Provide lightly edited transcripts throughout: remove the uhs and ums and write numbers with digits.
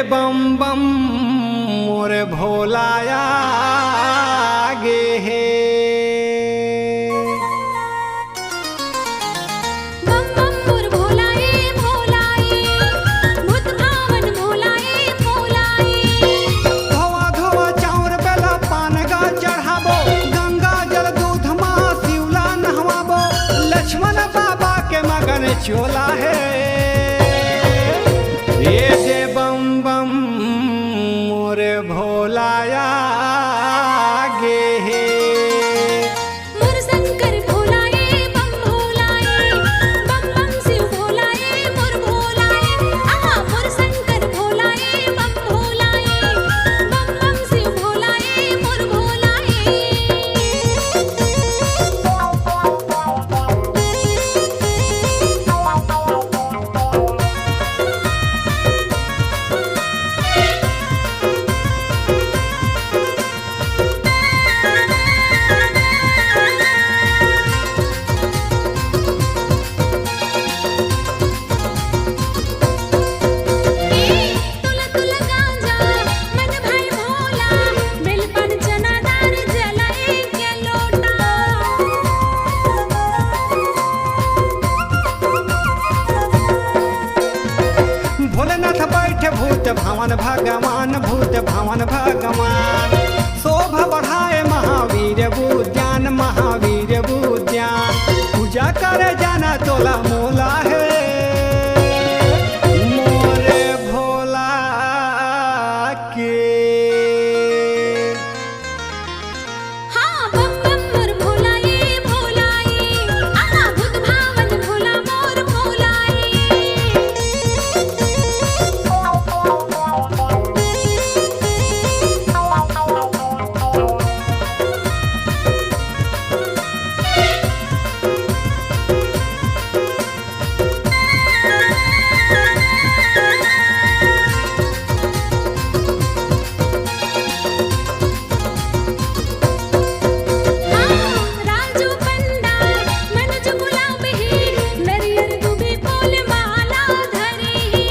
बम बम मोरे भोलाया गे हे। बम बम मोर भोलाए भोलाए, भूत भावन भोलाए भोलाए। धोवा धोवा चाउर बेला पान गा चढ़ाबो, गंगा जल दूध मा शिवला नहवाबो। लक्ष्मण बाबा के मगन चोला है। ये दे बम बम मोरे भोलाया गे हे। मोर शंकर भोलाए बम भोलाए, बम बम शिव भोलाए मोर भोलाए। आहा मोर शंकर भोलाए बम भोलाए, बम बम शिव भोलाए मोर भोलाए। तुला तुला गांजा मन भाई भोला, बेलपन चना दार जलाए के लोटा। भोलेनाथ बैठे भूत भावन भगवान, भूत भावन भगवान। शोभा बढ़ाए महावीर बुद्यान, महावीर बुद्यान। पूजा करे जाना तोला मोला है। मोरे भोला के हाँ बम बम मोर भोलाए भोलाए, आहा भूत भावन भोला मोर भोलाए। राजू पंडा मनज गुलाब ही, नरियर दुबी फूल माला धरी ही।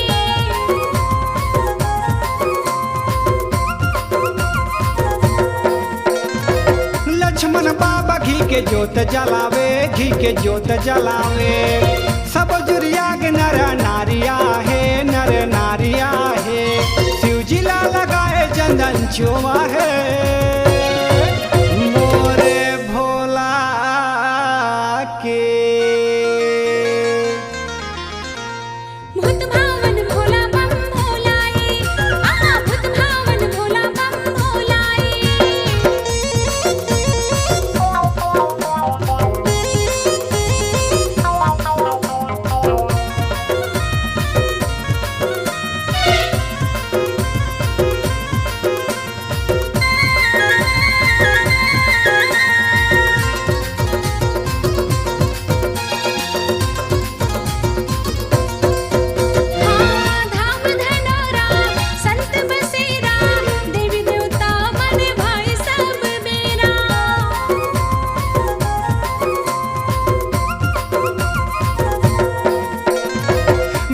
लक्ष्मण बाबा घी के जोत जलावे, घी के जोत जलावे। सब जुरिया के नर नारिया है, नर नारिया है। शिव जी ला लगाए चंदन चोमा है। मोरे भोला के भूत भावन भोला बम भोलाए, आहा भूत भावन भोला बम भोलाए। धाम धनोरा संत बसेरा, देवी देवता मन भाई सब मेरा।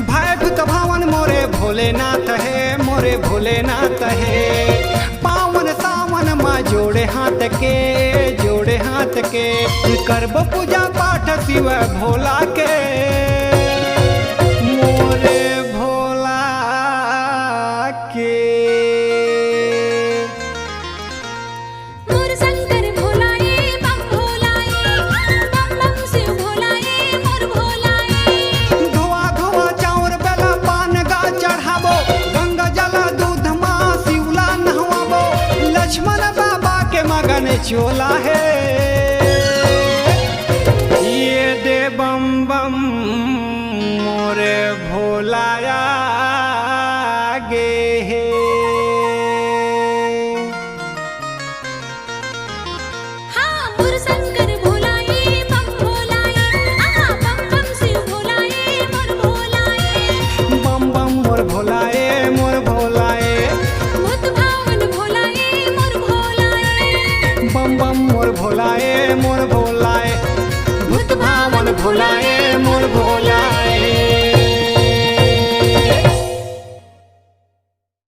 भाई भूत भावन मोरे भोलेनाथ है, मोरे भोलेनाथ है। पावन सावन माँ जोड़े हाथ के, जोड़े हाथ के। करब पूजा पाठ शिव भोला के। मोरे भोला के मोर शंकर भोलाए बम भोलाए, बम बम शिव भोलाए मोर भोलाए। धोआ धोआ चाउर बेला पान गा चढ़ाबो, गंगा जल दूध मा शिवला नहवाबो। लक्ष्मण बाबा के मगन चोला है। ये दे बम बम मोरे भोलाया गे हे। हाँ मोर शंकर भोलाए बम भोलाए, आहा बम बम शिव भोलाए मोर भोलाए। बम बम मोर भोलाए, मोर भोलाए। भूत भावन भोलाए मोर भोलाए। बम बम मोर भोलाए, मोर भोलाए। भूत भावन भोलाए, मोर भोलाए।